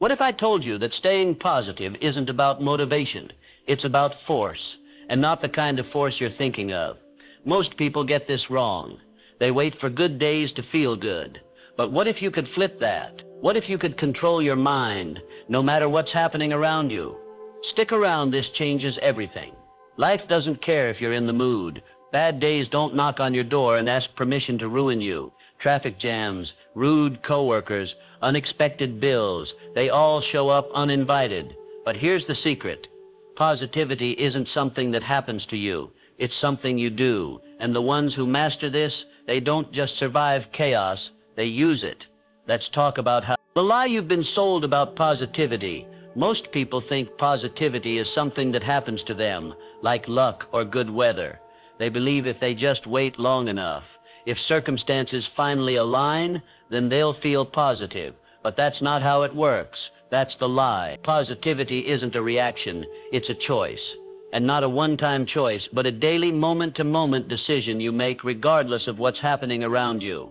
What if I told you that staying positive isn't about motivation? It's about force, and not the kind of force you're thinking of. Most people get this wrong. They wait for good days to feel good. But what if you could flip that? What if you could control your mind, no matter what's happening around you? Stick around, this changes everything. Life doesn't care if you're in the mood. Bad days don't knock on your door and ask permission to ruin you. Traffic jams, rude coworkers, unexpected bills, they all show up uninvited. But here's the secret. Positivity isn't something that happens to you. It's something you do. And the ones who master this, they don't just survive chaos, they use it. Let's talk about how the lie you've been sold about positivity. Most people think positivity is something that happens to them, like luck or good weather. They believe if they just wait long enough, if circumstances finally align, then they'll feel positive. But that's not how it works. That's the lie. Positivity isn't a reaction, it's a choice. And not a one-time choice, but a daily moment-to-moment decision you make regardless of what's happening around you.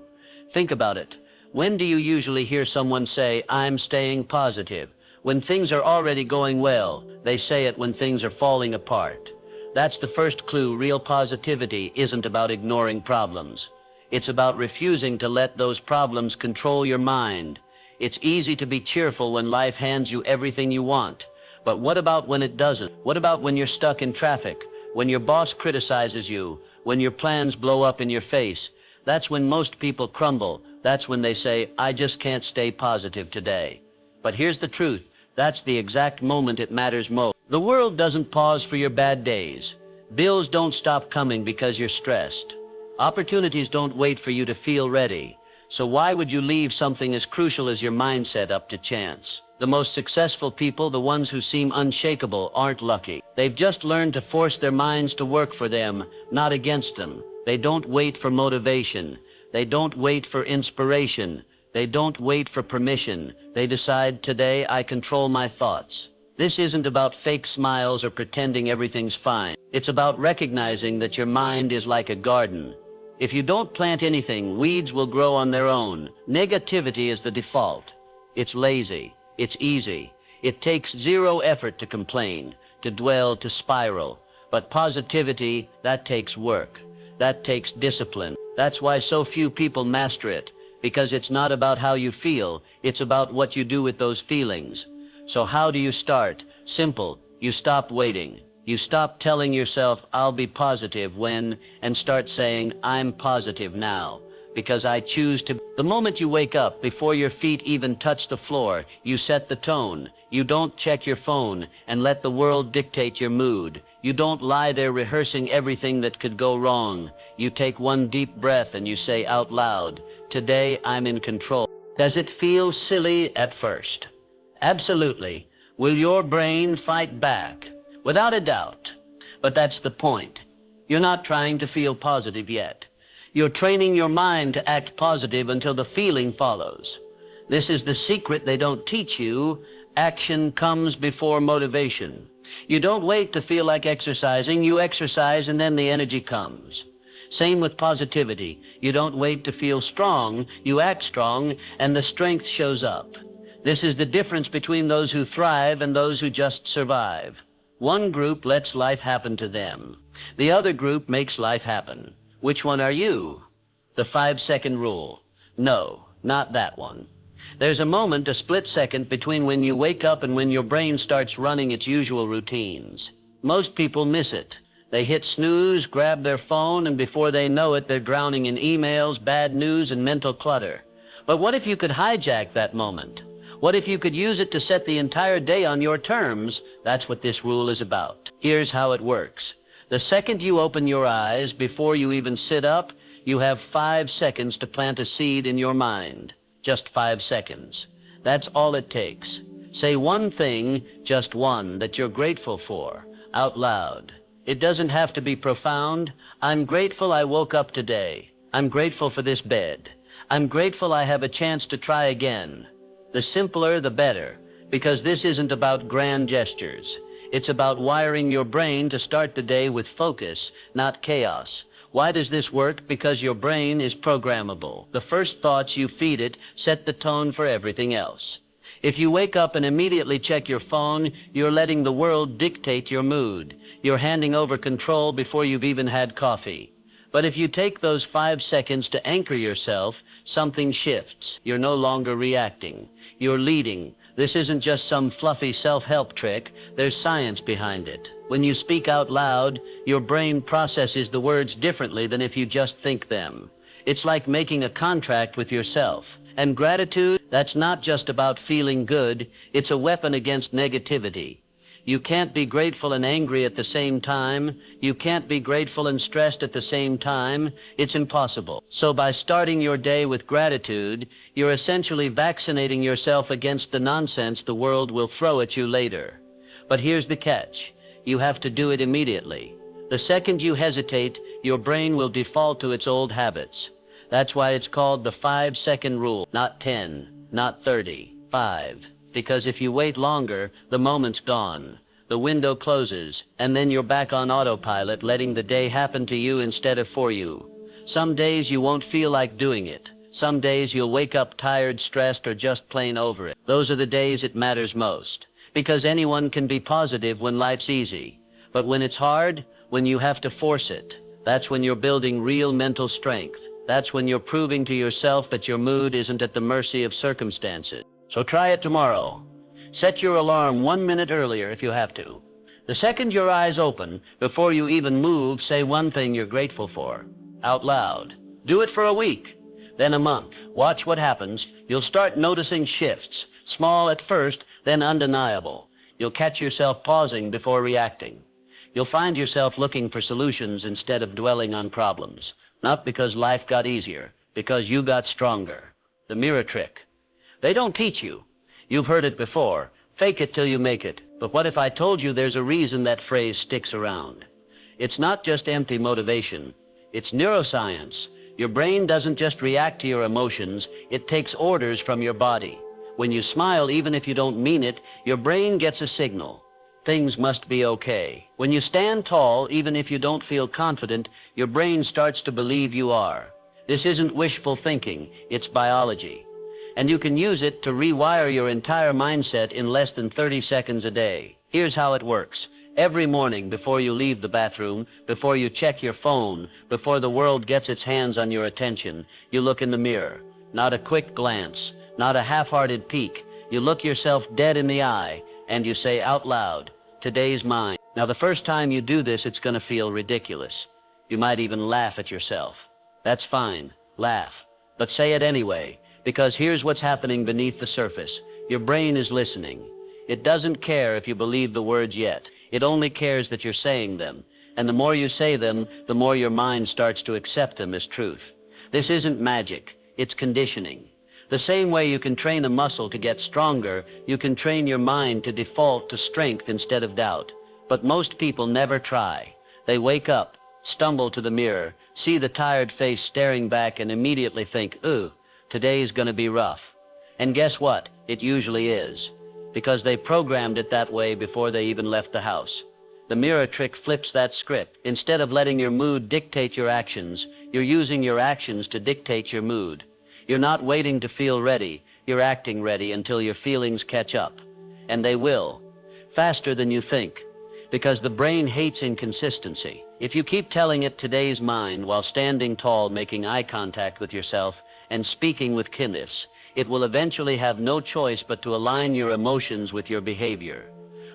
Think about it. When do you usually hear someone say, "I'm staying positive"? When things are already going well. They say it when things are falling apart. That's the first clue. Real positivity isn't about ignoring problems. It's about refusing to let those problems control your mind. It's easy to be cheerful when life hands you everything you want. But what about when it doesn't? What about when you're stuck in traffic? When your boss criticizes you? When your plans blow up in your face? That's when most people crumble. That's when they say, "I just can't stay positive today." But here's the truth. That's the exact moment it matters most. The world doesn't pause for your bad days. Bills don't stop coming because you're stressed. Opportunities don't wait for you to feel ready. So why would you leave something as crucial as your mindset up to chance? The most successful people, the ones who seem unshakable, aren't lucky. They've just learned to force their minds to work for them, not against them. They don't wait for motivation. They don't wait for inspiration. They don't wait for permission. They decide, today I control my thoughts. This isn't about fake smiles or pretending everything's fine. It's about recognizing that your mind is like a garden. If you don't plant anything, weeds will grow on their own. Negativity is the default. It's lazy. It's easy. It takes zero effort to complain, to dwell, to spiral. But positivity, that takes work. That takes discipline. That's why so few people master it. Because it's not about how you feel, it's about what you do with those feelings. So how do you start? Simple. You stop waiting. You stop telling yourself, "I'll be positive when," and start saying, "I'm positive now, because I choose to." The moment you wake up, before your feet even touch the floor, you set the tone. You don't check your phone and let the world dictate your mood. You don't lie there rehearsing everything that could go wrong. You take one deep breath and you say out loud, "Today I'm in control." Does it feel silly at first? Absolutely. Will your brain fight back? Without a doubt. But that's the point. You're not trying to feel positive yet. You're training your mind to act positive until the feeling follows. This is the secret they don't teach you. Action comes before motivation. You don't wait to feel like exercising. You exercise and then the energy comes. Same with positivity. You don't wait to feel strong. You act strong and the strength shows up. This is the difference between those who thrive and those who just survive. One group lets life happen to them. The other group makes life happen. Which one are you? The 5-second rule. No, not that one. There's a moment, a split second, between when you wake up and when your brain starts running its usual routines. Most people miss it. They hit snooze, grab their phone, and before they know it, they're drowning in emails, bad news, and mental clutter. But what if you could hijack that moment? What if you could use it to set the entire day on your terms? That's what this rule is about. Here's how it works. The second you open your eyes, before you even sit up, you have 5 seconds to plant a seed in your mind. Just 5 seconds. That's all it takes. Say one thing, just one, that you're grateful for, out loud. It doesn't have to be profound. I'm grateful I woke up today. I'm grateful for this bed. I'm grateful I have a chance to try again. The simpler, the better, because this isn't about grand gestures. It's about wiring your brain to start the day with focus, not chaos. Why does this work? Because your brain is programmable. The first thoughts you feed it set the tone for everything else. If you wake up and immediately check your phone, you're letting the world dictate your mood. You're handing over control before you've even had coffee. But if you take those 5 seconds to anchor yourself, something shifts. You're no longer reacting. You're leading. This isn't just some fluffy self-help trick. There's science behind it. When you speak out loud, your brain processes the words differently than if you just think them. It's like making a contract with yourself. And gratitude, that's not just about feeling good. It's a weapon against negativity. You can't be grateful and angry at the same time. You can't be grateful and stressed at the same time. It's impossible. So by starting your day with gratitude, you're essentially vaccinating yourself against the nonsense the world will throw at you later. But here's the catch. You have to do it immediately. The second you hesitate, your brain will default to its old habits. That's why it's called the 5-second rule, not 10, not 30, 5. Because if you wait longer, the moment's gone. The window closes, and then you're back on autopilot, letting the day happen to you instead of for you. Some days you won't feel like doing it. Some days you'll wake up tired, stressed, or just plain over it. Those are the days it matters most. Because anyone can be positive when life's easy. But when it's hard, when you have to force it, that's when you're building real mental strength. That's when you're proving to yourself that your mood isn't at the mercy of circumstances. So try it tomorrow. Set your alarm 1 minute earlier if you have to. The second your eyes open, before you even move, say one thing you're grateful for, out loud. Do it for a week, then a month. Watch what happens. You'll start noticing shifts, small at first, then undeniable. You'll catch yourself pausing before reacting. You'll find yourself looking for solutions instead of dwelling on problems. Not because life got easier, because you got stronger. The mirror trick. They don't teach you. You've heard it before. Fake it till you make it. But what if I told you there's a reason that phrase sticks around? It's not just empty motivation. It's neuroscience. Your brain doesn't just react to your emotions. It takes orders from your body. When you smile, even if you don't mean it, your brain gets a signal. Things must be okay. When you stand tall, even if you don't feel confident, your brain starts to believe you are. This isn't wishful thinking. It's biology. And you can use it to rewire your entire mindset in less than 30 seconds a day. Here's how it works. Every morning before you leave the bathroom, before you check your phone, before the world gets its hands on your attention, you look in the mirror. Not a quick glance, not a half-hearted peek. You look yourself dead in the eye, and you say out loud, "Today's mine." Now, the first time you do this, it's going to feel ridiculous. You might even laugh at yourself. That's fine. Laugh. But say it anyway. Because here's what's happening beneath the surface. Your brain is listening. It doesn't care if you believe the words yet. It only cares that you're saying them. And the more you say them, the more your mind starts to accept them as truth. This isn't magic. It's conditioning. The same way you can train a muscle to get stronger, you can train your mind to default to strength instead of doubt. But most people never try. They wake up, stumble to the mirror, see the tired face staring back, and immediately think, "Ooh, today's going to be rough." And guess what? It usually is. Because they programmed it that way before they even left the house. The mirror trick flips that script. Instead of letting your mood dictate your actions, you're using your actions to dictate your mood. You're not waiting to feel ready. You're acting ready until your feelings catch up. And they will. Faster than you think. Because the brain hates inconsistency. If you keep telling it today's mine while standing tall, making eye contact with yourself, and speaking with kindness, it will eventually have no choice but to align your emotions with your behavior.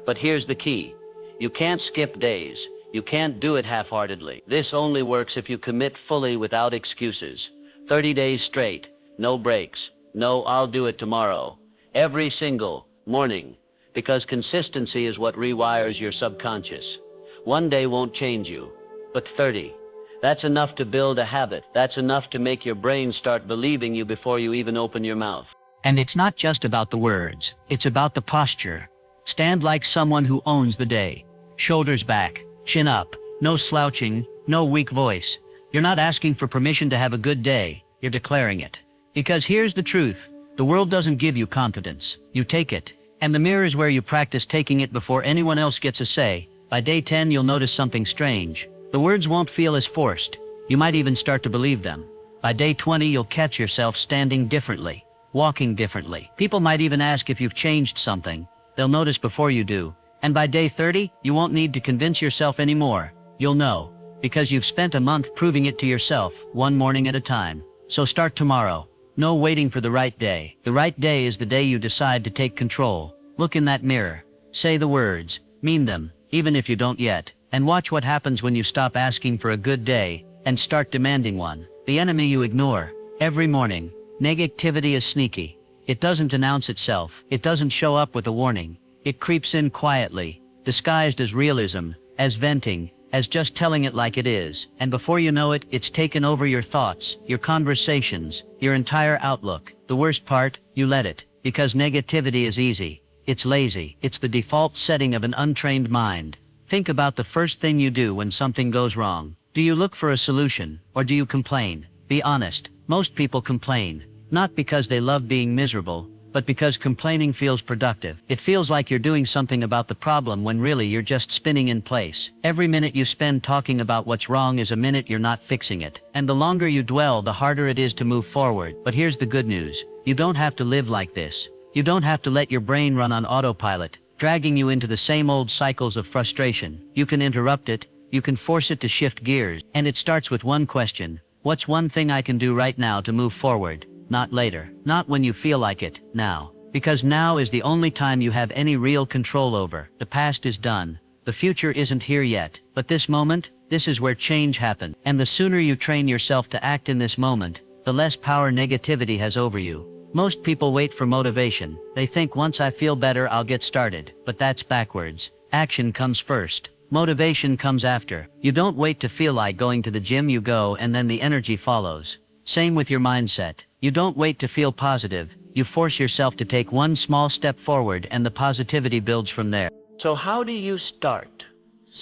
But here's the key. You can't skip days. You can't do it half-heartedly. This only works if you commit fully without excuses. 30 days straight. No breaks. No, I'll do it tomorrow. Every single morning. Because consistency is what rewires your subconscious. One day won't change you, but 30. That's enough to build a habit. That's enough to make your brain start believing you before you even open your mouth. And it's not just about the words. It's about the posture. Stand like someone who owns the day. Shoulders back, chin up, no slouching, no weak voice. You're not asking for permission to have a good day. You're declaring it. Because here's the truth. The world doesn't give you confidence. You take it. And the mirror is where you practice taking it before anyone else gets a say. By day 10, you'll notice something strange. The words won't feel as forced. You might even start to believe them. By day 20, you'll catch yourself standing differently. walking differently. People might even ask if you've changed something. They'll notice before you do. And by day 30, you won't need to convince yourself anymore. You'll know. Because you've spent a month proving it to yourself, one morning at a time. So start tomorrow. No waiting for the right day. The right day is the day you decide to take control. Look in that mirror. Say the words. Mean them, even if you don't yet. And watch what happens when you stop asking for a good day and start demanding one. The enemy you ignore. Every morning. Negativity is sneaky. It doesn't announce itself. It doesn't show up with a warning. It creeps in quietly, disguised as realism, as venting, as just telling it like it is. And before you know it, it's taken over your thoughts, your conversations, your entire outlook. The worst part, you let it. Because negativity is easy. It's lazy. It's the default setting of an untrained mind. Think about the first thing you do when something goes wrong. Do you look for a solution, or do you complain? Be honest. Most people complain. Not because they love being miserable, but because complaining feels productive. It feels like you're doing something about the problem when really you're just spinning in place. Every minute you spend talking about what's wrong is a minute you're not fixing it. And the longer you dwell, the harder it is to move forward. But here's the good news. You don't have to live like this. You don't have to let your brain run on autopilot, dragging you into the same old cycles of frustration. You can interrupt it. You can force it to shift gears. And it starts with one question. What's one thing I can do right now to move forward? Not later. Not when you feel like it. Now. Because now is the only time you have any real control over. The past is done. The future isn't here yet. But this moment, this is where change happens. And the sooner you train yourself to act in this moment, the less power negativity has over you. Most people wait for motivation. They think once I feel better, I'll get started. But that's backwards. Action comes first. Motivation comes after. You don't wait to feel like going to the gym, you go and then the energy follows. Same with your mindset. You don't wait to feel positive. You force yourself to take one small step forward and the positivity builds from there. So how do you start?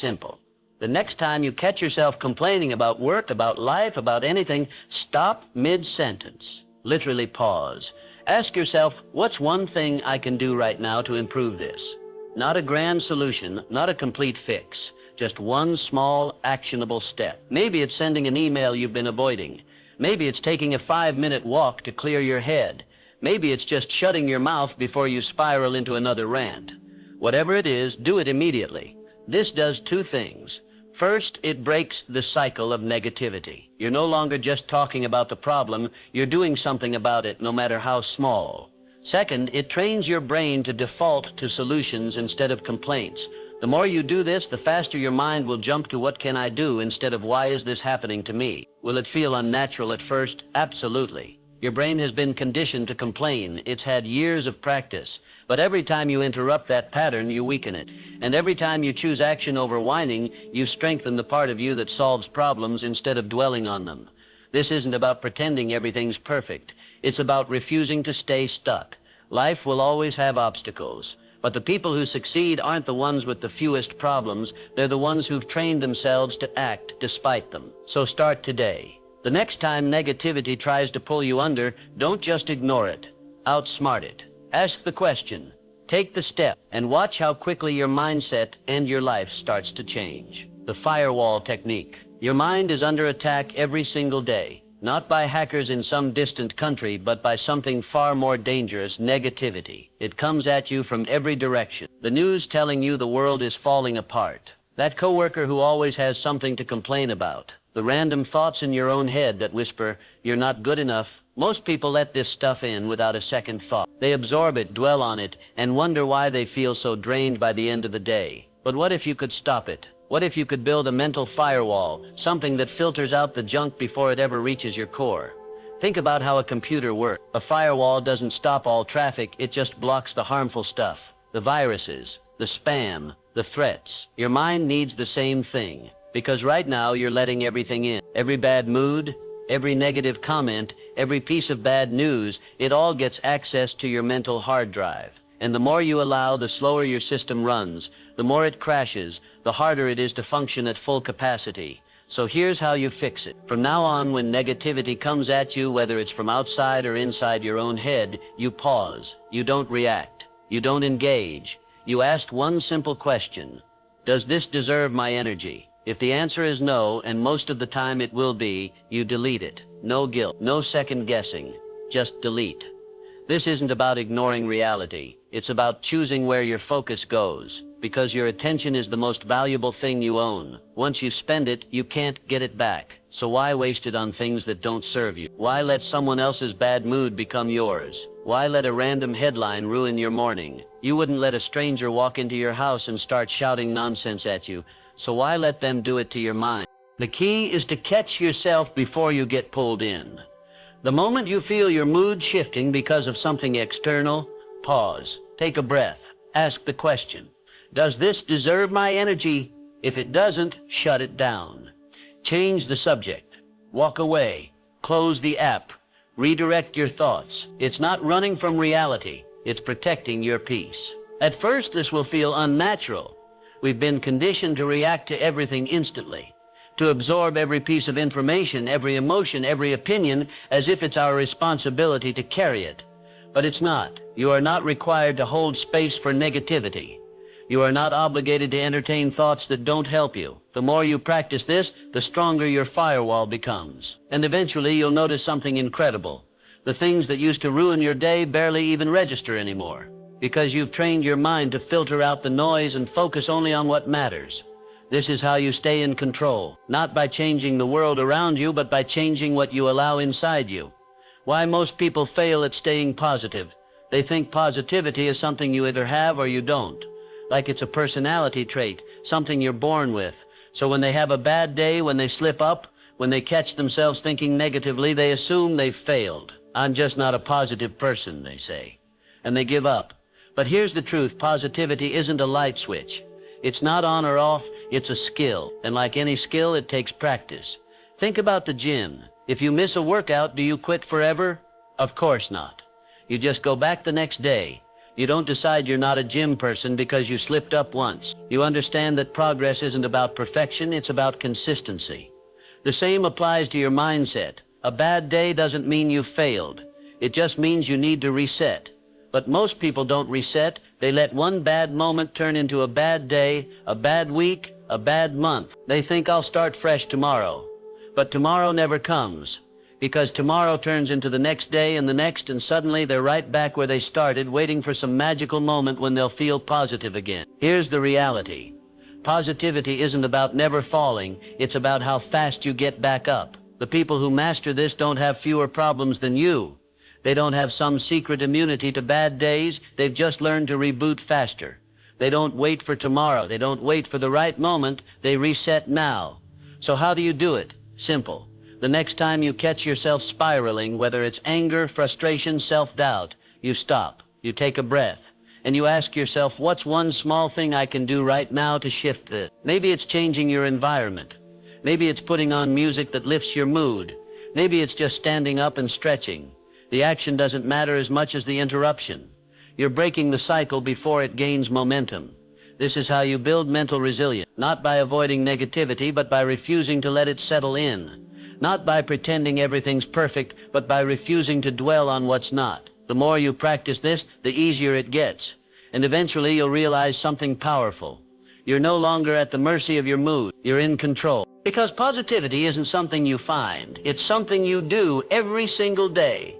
Simple. The next time you catch yourself complaining about work, about life, about anything, stop mid-sentence. Literally pause. Ask yourself, what's one thing I can do right now to improve this? Not a grand solution, not a complete fix. Just one small, actionable step. Maybe it's sending an email you've been avoiding. Maybe it's taking a 5-minute walk to clear your head. Maybe it's just shutting your mouth before you spiral into another rant. Whatever it is, do it immediately. This does two things. First, it breaks the cycle of negativity. You're no longer just talking about the problem, you're doing something about it, no matter how small. Second, it trains your brain to default to solutions instead of complaints. The more you do this, the faster your mind will jump to what can I do instead of why is this happening to me. Will it feel unnatural at first? Absolutely. Your brain has been conditioned to complain. It's had years of practice. But every time you interrupt that pattern, you weaken it. And every time you choose action over whining, you strengthen the part of you that solves problems instead of dwelling on them. This isn't about pretending everything's perfect. It's about refusing to stay stuck. Life will always have obstacles. But the people who succeed aren't the ones with the fewest problems. They're the ones who've trained themselves to act despite them. So start today. The next time negativity tries to pull you under, don't just ignore it. Outsmart it. Ask the question. Take the step and watch how quickly your mindset and your life starts to change. The firewall technique. Your mind is under attack every single day. Not by hackers in some distant country, but by something far more dangerous, negativity. It comes at you from every direction. The news telling you the world is falling apart. That coworker who always has something to complain about. The random thoughts in your own head that whisper, you're not good enough. Most people let this stuff in without a second thought. They absorb it, dwell on it, and wonder why they feel so drained by the end of the day. But what if you could stop it? What if you could build a mental firewall, something that filters out the junk before it ever reaches your core? Think about how a computer works. A firewall doesn't stop all traffic, it just blocks the harmful stuff. The viruses, the spam, the threats. Your mind needs the same thing, because right now you're letting everything in. Every bad mood, every negative comment, every piece of bad news, it all gets access to your mental hard drive. And the more you allow, the slower your system runs, the more it crashes, the harder it is to function at full capacity. So here's how you fix it. From now on, when negativity comes at you, whether it's from outside or inside your own head, you pause. You don't react. You don't engage. You ask one simple question. Does this deserve my energy? If the answer is no, and most of the time it will be, you delete it. No guilt, no second guessing. Just delete. This isn't about ignoring reality. It's about choosing where your focus goes, because your attention is the most valuable thing you own. Once you spend it, you can't get it back. So why waste it on things that don't serve you? Why let someone else's bad mood become yours? Why let a random headline ruin your morning? You wouldn't let a stranger walk into your house and start shouting nonsense at you, so why let them do it to your mind? The key is to catch yourself before you get pulled in. The moment you feel your mood shifting because of something external, pause, take a breath, ask the question, does this deserve my energy? If it doesn't, shut it down. Change the subject, walk away, close the app, redirect your thoughts. It's not running from reality, it's protecting your peace. At first, this will feel unnatural. We've been conditioned to react to everything instantly, to absorb every piece of information, every emotion, every opinion, as if it's our responsibility to carry it. But it's not. You are not required to hold space for negativity. You are not obligated to entertain thoughts that don't help you. The more you practice this, the stronger your firewall becomes. And eventually you'll notice something incredible. The things that used to ruin your day barely even register anymore, because you've trained your mind to filter out the noise and focus only on what matters. This is how you stay in control, not by changing the world around you, but by changing what you allow inside you. Why most people fail at staying positive? They think positivity is something you either have or you don't, like it's a personality trait, something you're born with. So when they have a bad day, when they slip up, when they catch themselves thinking negatively, they assume they've failed. I'm just not a positive person, they say, and they give up. But here's the truth, positivity isn't a light switch. It's not on or off, it's a skill. And like any skill, it takes practice. Think about the gym. If you miss a workout, do you quit forever? Of course not. You just go back the next day. You don't decide you're not a gym person because you slipped up once. You understand that progress isn't about perfection, it's about consistency. The same applies to your mindset. A bad day doesn't mean you failed. It just means you need to reset. But most people don't reset. They let one bad moment turn into a bad day, a bad week, a bad month. They think I'll start fresh tomorrow. But tomorrow never comes, because tomorrow turns into the next day and the next, and suddenly they're right back where they started, waiting for some magical moment when they'll feel positive again. Here's the reality. Positivity isn't about never falling. It's about how fast you get back up. The people who master this don't have fewer problems than you. They don't have some secret immunity to bad days. They've just learned to reboot faster. They don't wait for tomorrow. They don't wait for the right moment. They reset now. So how do you do it? Simple. The next time you catch yourself spiraling, whether it's anger, frustration, self-doubt, you stop. You take a breath. And you ask yourself, what's one small thing I can do right now to shift this? Maybe it's changing your environment. Maybe it's putting on music that lifts your mood. Maybe it's just standing up and stretching. The action doesn't matter as much as the interruption. You're breaking the cycle before it gains momentum. This is how you build mental resilience, not by avoiding negativity, but by refusing to let it settle in. Not by pretending everything's perfect, but by refusing to dwell on what's not. The more you practice this, the easier it gets. And eventually you'll realize something powerful. You're no longer at the mercy of your mood. You're in control. Because positivity isn't something you find. It's something you do every single day.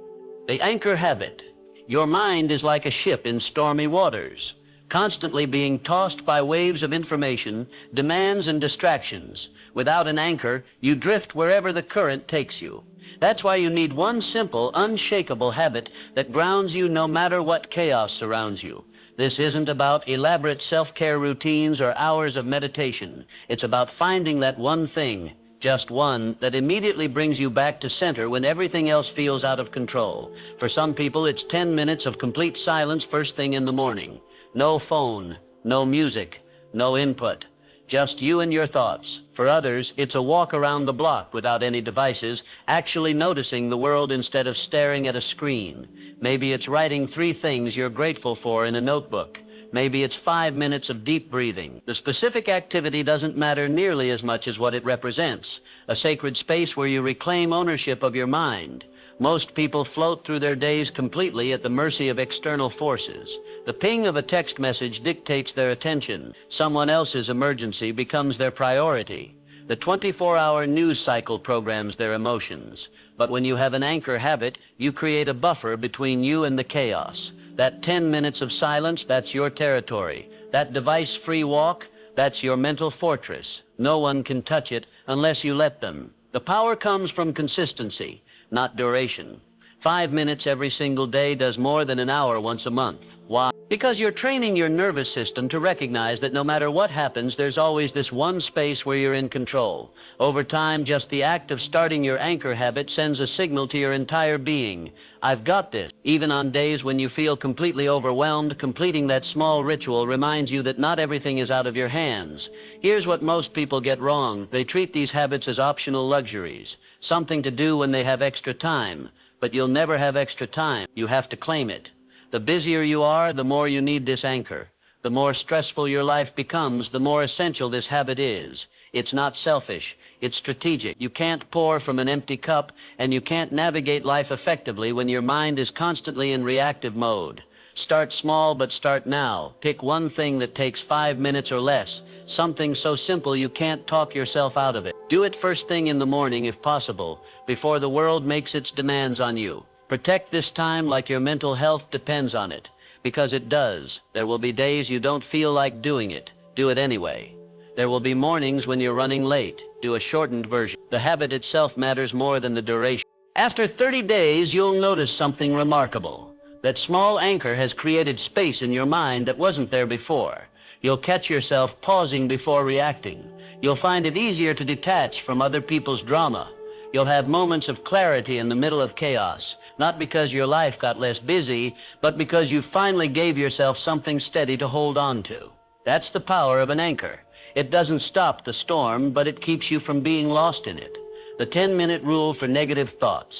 The anchor habit. Your mind is like a ship in stormy waters, constantly being tossed by waves of information, demands, and distractions. Without an anchor, you drift wherever the current takes you. That's why you need one simple, unshakable habit that grounds you no matter what chaos surrounds you. This isn't about elaborate self-care routines or hours of meditation. It's about finding that one thing, just one, that immediately brings you back to center when everything else feels out of control. For some people, it's 10 minutes of complete silence first thing in the morning. No phone, no music, no input. Just you and your thoughts. For others, it's a walk around the block without any devices, actually noticing the world instead of staring at a screen. Maybe it's writing 3 things you're grateful for in a notebook. Maybe it's 5 minutes of deep breathing. The specific activity doesn't matter nearly as much as what it represents. A sacred space where you reclaim ownership of your mind. Most people float through their days completely at the mercy of external forces. The ping of a text message dictates their attention. Someone else's emergency becomes their priority. The 24-hour news cycle programs their emotions. But when you have an anchor habit, you create a buffer between you and the chaos. That 10 minutes of silence, that's your territory. That device-free walk, that's your mental fortress. No one can touch it unless you let them. The power comes from consistency, not duration. 5 minutes every single day does more than an hour once a month. Why? Because you're training your nervous system to recognize that no matter what happens, there's always this one space where you're in control. Over time, just the act of starting your anchor habit sends a signal to your entire being. I've got this. Even on days when you feel completely overwhelmed, completing that small ritual reminds you that not everything is out of your hands. Here's what most people get wrong. They treat these habits as optional luxuries, something to do when they have extra time. But you'll never have extra time. You have to claim it. The busier you are, the more you need this anchor. The more stressful your life becomes, the more essential this habit is. It's not selfish. It's strategic. You can't pour from an empty cup, and you can't navigate life effectively when your mind is constantly in reactive mode. Start small, but start now. Pick one thing that takes 5 minutes or less. Something so simple you can't talk yourself out of it. Do it first thing in the morning if possible, before the world makes its demands on you. Protect this time like your mental health depends on it, because it does. There will be days you don't feel like doing it. Do it anyway. There will be mornings when you're running late. Do a shortened version. The habit itself matters more than the duration. After 30 days, you'll notice something remarkable. That small anchor has created space in your mind that wasn't there before. You'll catch yourself pausing before reacting. You'll find it easier to detach from other people's drama. You'll have moments of clarity in the middle of chaos. Not because your life got less busy, but because you finally gave yourself something steady to hold on to. That's the power of an anchor. It doesn't stop the storm, but it keeps you from being lost in it. The 10-minute rule for negative thoughts.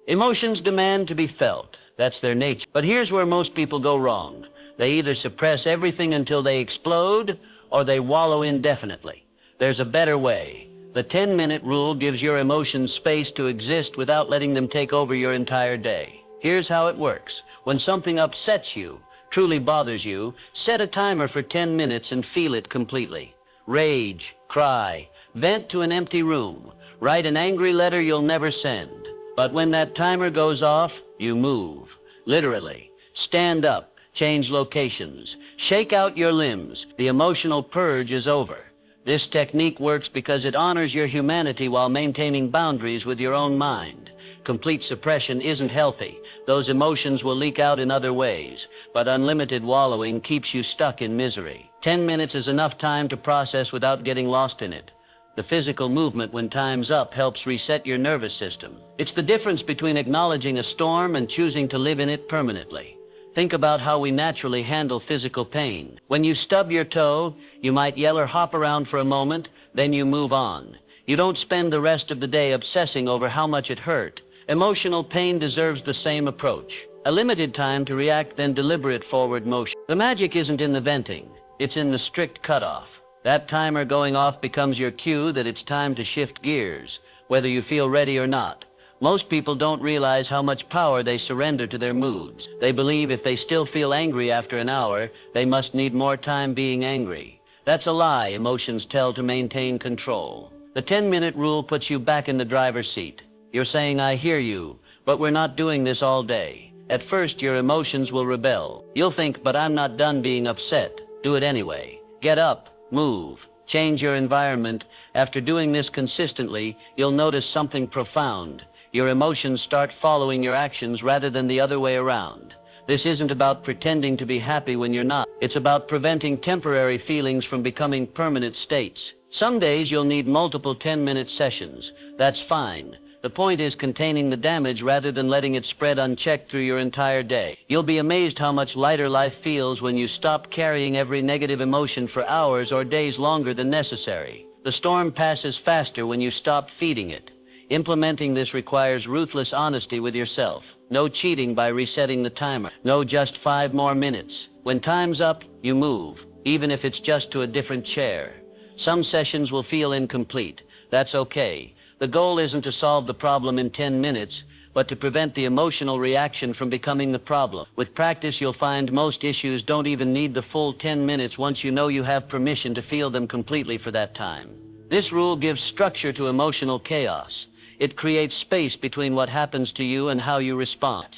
Emotions demand to be felt. That's their nature. But here's where most people go wrong. They either suppress everything until they explode, or they wallow indefinitely. There's a better way. The 10-minute rule gives your emotions space to exist without letting them take over your entire day. Here's how it works. When something upsets you, truly bothers you, set a timer for 10 minutes and feel it completely. Rage, cry, vent to an empty room, write an angry letter you'll never send. But when that timer goes off, you move. Literally. Stand up, change locations, shake out your limbs. The emotional purge is over. This technique works because it honors your humanity while maintaining boundaries with your own mind. Complete suppression isn't healthy. Those emotions will leak out in other ways, but unlimited wallowing keeps you stuck in misery. 10 minutes is enough time to process without getting lost in it. The physical movement when time's up helps reset your nervous system. It's the difference between acknowledging a storm and choosing to live in it permanently. Think about how we naturally handle physical pain. When you stub your toe, you might yell or hop around for a moment, then you move on. You don't spend the rest of the day obsessing over how much it hurt. Emotional pain deserves the same approach. A limited time to react, then deliberate forward motion. The magic isn't in the venting. It's in the strict cutoff. That timer going off becomes your cue that it's time to shift gears, whether you feel ready or not. Most people don't realize how much power they surrender to their moods. They believe if they still feel angry after an hour, they must need more time being angry. That's a lie emotions tell to maintain control. The 10-minute rule puts you back in the driver's seat. You're saying, I hear you, but we're not doing this all day. At first, your emotions will rebel. You'll think, but I'm not done being upset. Do it anyway. Get up, move, change your environment. After doing this consistently, you'll notice something profound. Your emotions start following your actions rather than the other way around. This isn't about pretending to be happy when you're not. It's about preventing temporary feelings from becoming permanent states. Some days you'll need multiple 10-minute sessions. That's fine. The point is containing the damage rather than letting it spread unchecked through your entire day. You'll be amazed how much lighter life feels when you stop carrying every negative emotion for hours or days longer than necessary. The storm passes faster when you stop feeding it. Implementing this requires ruthless honesty with yourself. No cheating by resetting the timer. No just 5 more minutes. When time's up, you move, even if it's just to a different chair. Some sessions will feel incomplete. That's okay. The goal isn't to solve the problem in 10 minutes, but to prevent the emotional reaction from becoming the problem. With practice, you'll find most issues don't even need the full 10 minutes once you know you have permission to feel them completely for that time. This rule gives structure to emotional chaos. It creates space between what happens to you and how you respond.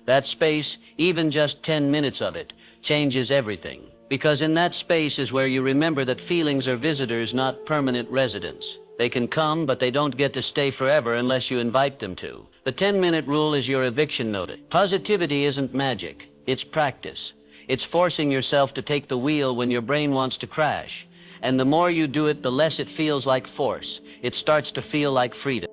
That space, even just 10 minutes of it, changes everything. Because in that space is where you remember that feelings are visitors, not permanent residents. They can come, but they don't get to stay forever unless you invite them to. The 10-minute rule is your eviction notice. Positivity isn't magic. It's practice. It's forcing yourself to take the wheel when your brain wants to crash. And the more you do it, the less it feels like force. It starts to feel like freedom.